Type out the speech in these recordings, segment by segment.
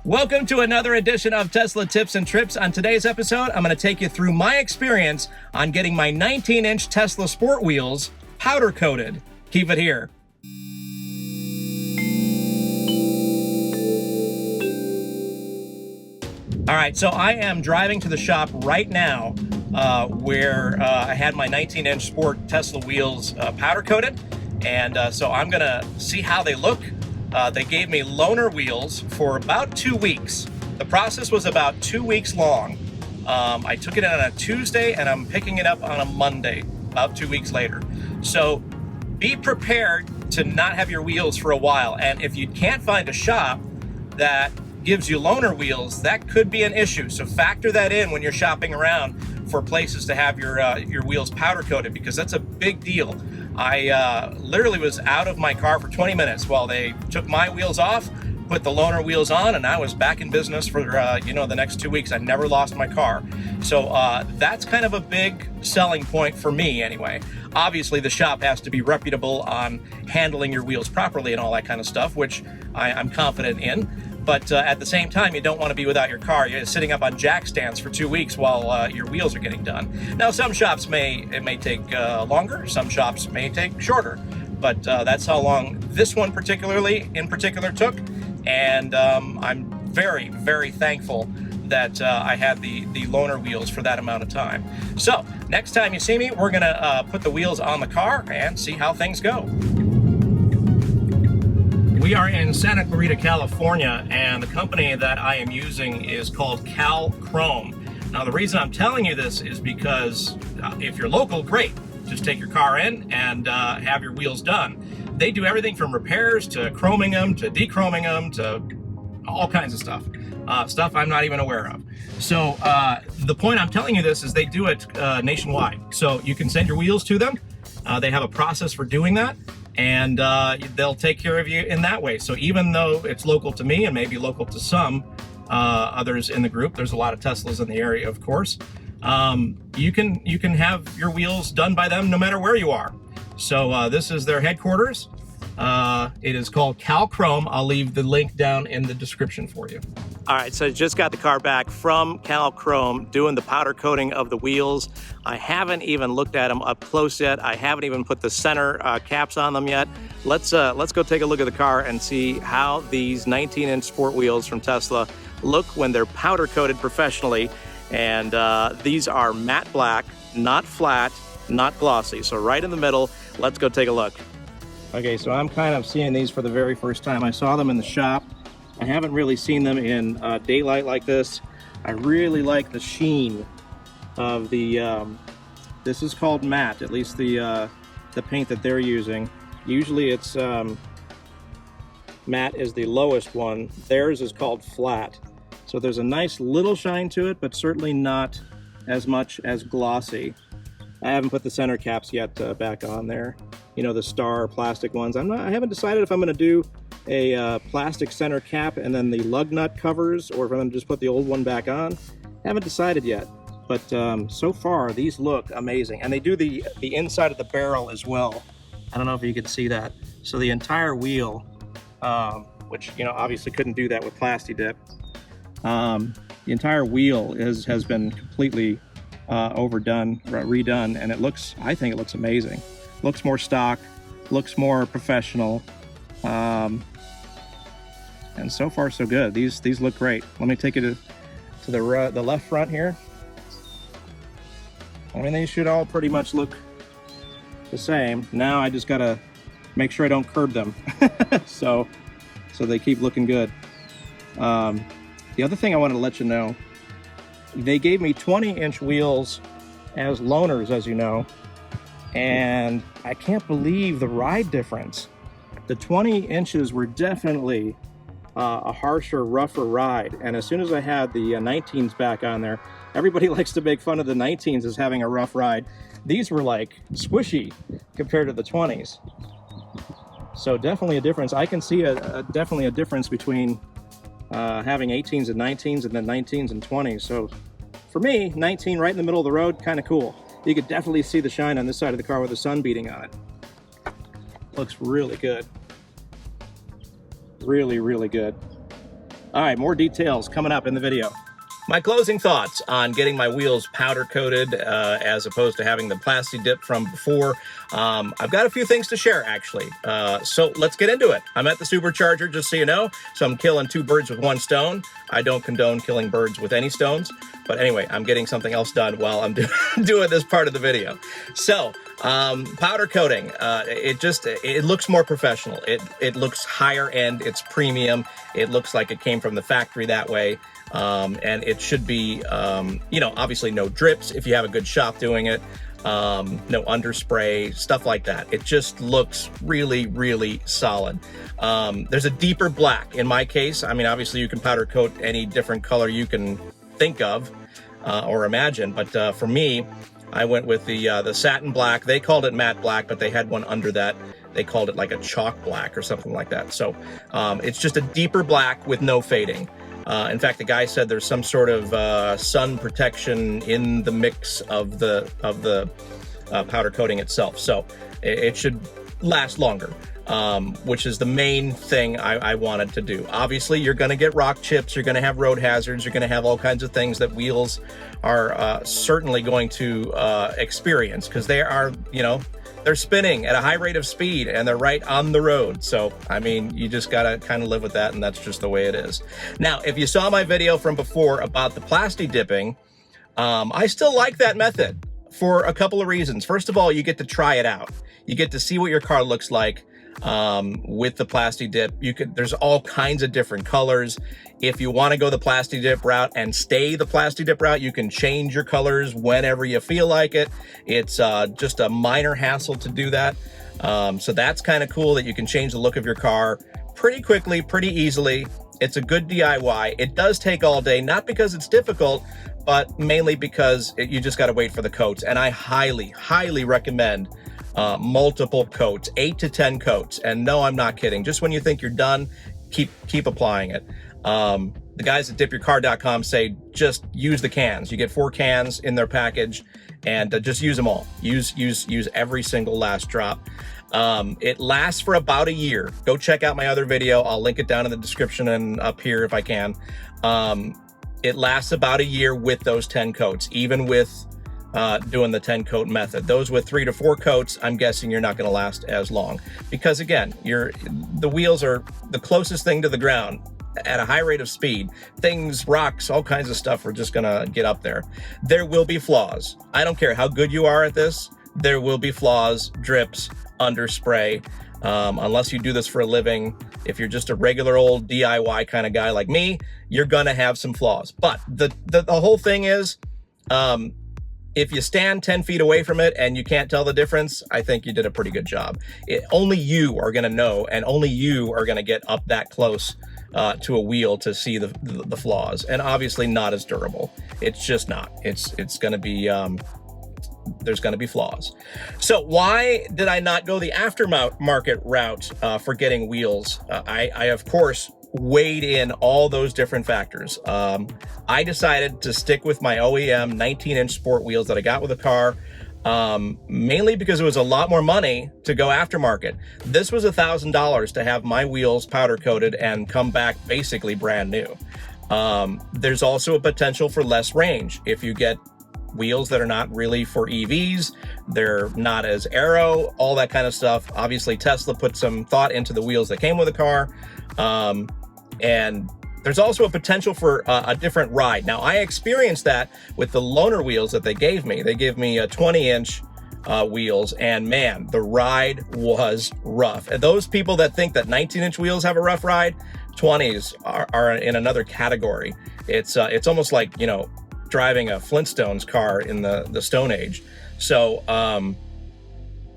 Welcome to another edition of Tesla Tips and Trips. On today's episode, I'm going to take you through my experience on getting my 19-inch Tesla sport wheels powder coated. Keep it here. All right, so I am driving to the shop right now where I had my 19-inch sport Tesla wheels powder coated. And so I'm going to see how they look. They gave me loaner wheels for about 2 weeks. The process was about 2 weeks long. I took it in on a Tuesday and I'm picking it up on a Monday, about 2 weeks later. So be prepared to not have your wheels for a while. And if you can't find a shop that gives you loaner wheels, that could be an issue. So factor that in when you're shopping around for places to have your wheels powder coated, because that's a big deal. I literally was out of my car for 20 minutes while they took my wheels off, put the loaner wheels on, and I was back in business for the next 2 weeks. I never lost my car. So that's kind of a big selling point for me anyway. Obviously the shop has to be reputable on handling your wheels properly and all that kind of stuff, which I'm confident in. But at the same time, you don't want to be without your car. You're sitting up on jack stands for 2 weeks while your wheels are getting done. Now, some shops it may take longer. Some shops may take shorter. But that's how long this one in particular took. And I'm very, very thankful that I had the loaner wheels for that amount of time. So next time you see me, we're going to put the wheels on the car and see how things go. We are in Santa Clarita, California, and the company that I am using is called CalChrome. Now, the reason I'm telling you this is because if you're local, great. Just take your car in and have your wheels done. They do everything from repairs to chroming them, to dechroming them, to all kinds of stuff. Stuff I'm not even aware of. So the point I'm telling you this is they do it nationwide. So you can send your wheels to them. They have a process for doing that. And they'll take care of you in that way. So even though it's local to me and maybe local to some others in the group, there's a lot of Teslas in the area, of course, you can have your wheels done by them no matter where you are. So this is their headquarters. It is called CalChrome. I'll leave the link down in the description for you. All right, so I just got the car back from CalChrome doing the powder coating of the wheels. I haven't even looked at them up close yet. I haven't even put the center caps on them yet. Let's go take a look at the car and see how these 19-inch sport wheels from Tesla look when they're powder coated professionally. And these are matte black, not flat, not glossy. So right in the middle, let's go take a look. Okay, so I'm kind of seeing these for the very first time. I saw them in the shop. I haven't really seen them in daylight like this. I really like the sheen of the, this is called matte, at least the paint that they're using. Usually it's, matte is the lowest one. Theirs is called flat. So there's a nice little shine to it, but certainly not as much as glossy. I haven't put the center caps yet back on there. You know, the star plastic ones. I haven't decided if I'm going to do a plastic center cap and then the lug nut covers, or if I'm going to just put the old one back on. Haven't decided yet, but so far these look amazing. And they do the inside of the barrel as well. I don't know if you can see that. So the entire wheel, which obviously couldn't do that with Plastidip. The entire wheel has been completely redone, and I think it looks amazing. Looks more stock, looks more professional, and so far so good. These look great. Let me take you to the left front here. I mean, they should all pretty much look the same. Now I just gotta make sure I don't curb them, so they keep looking good. The other thing I wanted to let you know, they gave me 20-inch wheels as loaners, as you know. And I can't believe the ride difference. The 20 inches were definitely a harsher, rougher ride. And as soon as I had the 19s back on there, everybody likes to make fun of the 19s as having a rough ride. These were like squishy compared to the 20s. So definitely a difference. I can see definitely a difference between having 18s and 19s and then 19s and 20s. So for me, 19 right in the middle of the road, kind of cool. You could definitely see the shine on this side of the car with the sun beating on it. Looks really good. Really, really good. All right, more details coming up in the video. My closing thoughts on getting my wheels powder coated as opposed to having the Plastidip from before. I've got a few things to share, actually. So let's get into it. I'm at the Supercharger, just so you know, so I'm killing two birds with one stone. I don't condone killing birds with any stones. But anyway, I'm getting something else done while I'm doing this part of the video. So, powder coating, it looks more professional. It looks higher end, it's premium. It looks like it came from the factory that way. And it should be, you know, obviously no drips if you have a good shop doing it, no underspray, stuff like that. It just looks really, really solid. There's a deeper black in my case. I mean, obviously you can powder coat any different color you can think of, or imagine, but, for me, I went with the satin black. They called it matte black, but they had one under that. They called it like a chalk black or something like that. So, it's just a deeper black with no fading. In fact, the guy said there's some sort of sun protection in the mix of the powder coating itself, so it should last longer, which is the main thing I wanted to do. Obviously, you're going to get rock chips, you're going to have road hazards, you're going to have all kinds of things that wheels are certainly going to experience, because they are, you know, they're spinning at a high rate of speed and they're right on the road. So, I mean, you just gotta kind of live with that, and that's just the way it is. Now, if you saw my video from before about the Plastidipping, I still like that method for a couple of reasons. First of all, you get to try it out. You get to see what your car looks like with the Plastidip. There's all kinds of different colors. If you want to go the Plastidip route and stay the Plastidip route, you can change your colors whenever you feel like it. It's just a minor hassle to do that. So that's kind of cool that you can change the look of your car pretty quickly, pretty easily. It's a good DIY. It does take all day, not because it's difficult, but mainly because you just got to wait for the coats. And I highly, highly recommend multiple coats, 8 to 10 coats. And no, I'm not kidding. Just when you think you're done, keep applying it. The guys at dipyourcar.com say just use the cans. You get 4 cans in their package, and just use them all. Use every single last drop. It lasts for about a year. Go check out my other video. I'll link it down in the description and up here if I can. It lasts about a year with those 10 coats, even with doing the 10 coat method. Those with 3 to 4 coats, I'm guessing you're not going to last as long, because again, the wheels are the closest thing to the ground at a high rate of speed. Things, rocks, all kinds of stuff are just going to get up there. There will be flaws. I don't care how good you are at this. There will be flaws, drips, underspray. Unless you do this for a living, if you're just a regular old DIY kind of guy like me, you're going to have some flaws. But the whole thing is, if you stand 10 feet away from it and you can't tell the difference, I think you did a pretty good job. Only you are going to know, and only you are going to get up that close to a wheel to see the flaws. And obviously not as durable. It's just not. It's going to be, there's going to be flaws. So why did I not go the aftermarket route for getting wheels? I of course weighed in all those different factors. I decided to stick with my OEM 19-inch sport wheels that I got with the car, mainly because it was a lot more money to go aftermarket. This was $1,000 to have my wheels powder coated and come back basically brand new. There's also a potential for less range. If you get wheels that are not really for EVs, they're not as aero, all that kind of stuff. Obviously, Tesla put some thought into the wheels that came with the car. And there's also a potential for a different ride. Now, I experienced that with the loaner wheels that they gave me. They gave me a 20-inch wheels, and man, the ride was rough. And those people that think that 19-inch wheels have a rough ride, 20s are in another category. It's almost like, you know, driving a Flintstones car in the Stone Age. So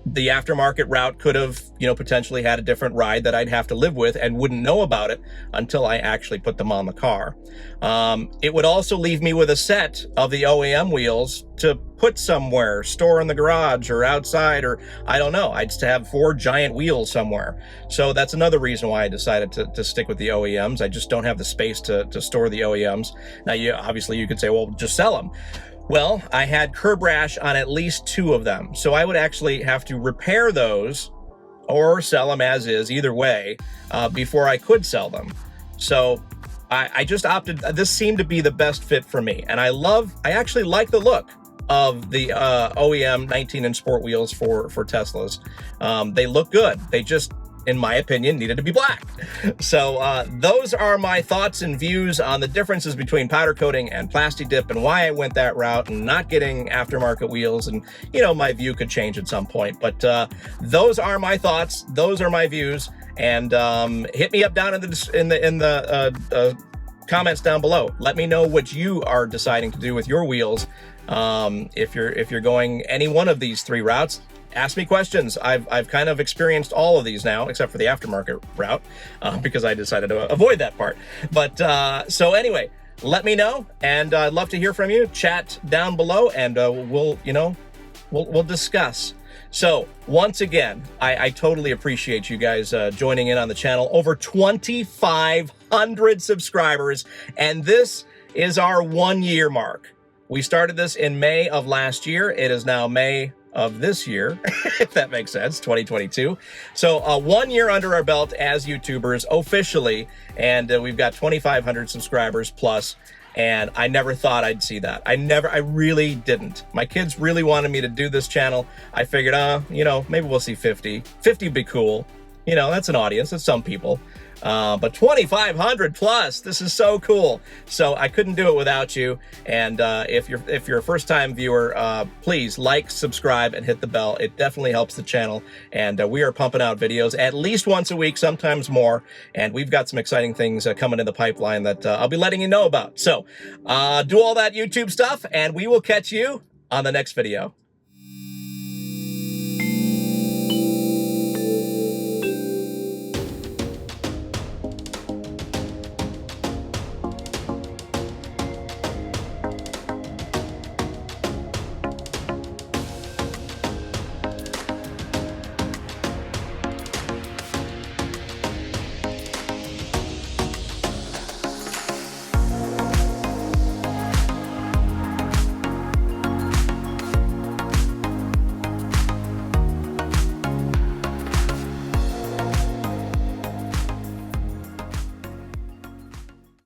the aftermarket route could have, you know, potentially had a different ride that I'd have to live with and wouldn't know about it until I actually put them on the car. It would also leave me with a set of the OEM wheels to put somewhere, store in the garage or outside, or I don't know. I'd just have 4 giant wheels somewhere. So that's another reason why I decided to stick with the OEMs. I just don't have the space to store the OEMs. Now, obviously you could say, well, just sell them. Well, I had curb rash on at least 2 of them, so I would actually have to repair those or sell them as is, either way, before I could sell them. So I just opted, this seemed to be the best fit for me. And I actually like the look of the OEM 19-inch sport wheels for Teslas. They look good. They just, in my opinion, needed to be black. So those are my thoughts and views on the differences between powder coating and Plastidip and why I went that route and not getting aftermarket wheels. And, you know, my view could change at some point. But those are my thoughts. Those are my views. And hit me up down in the comments down below. Let me know what you are deciding to do with your wheels. If you're going any one of these three routes, ask me questions. I've kind of experienced all of these now, except for the aftermarket route, because I decided to avoid that part. But so anyway, let me know, and I'd love to hear from you. Chat down below, and we'll discuss. So once again, I totally appreciate you guys joining in on the channel. Over 2,500 subscribers, and this is our 1-year mark. We started this in May of last year. It is now May of this year, if that makes sense, 2022. So 1 year under our belt as YouTubers officially, and we've got 2,500 subscribers plus. And I never thought I'd see that. I really didn't. My kids really wanted me to do this channel. I figured, maybe we'll see 50. 50 would be cool. You know, that's an audience. That's some people. But 2,500 plus, this is so cool. So I couldn't do it without you. And if you're a first-time viewer, please like, subscribe, and hit the bell. It definitely helps the channel. And we are pumping out videos at least once a week, sometimes more. And we've got some exciting things coming in the pipeline that I'll be letting you know about. So do all that YouTube stuff, and we will catch you on the next video.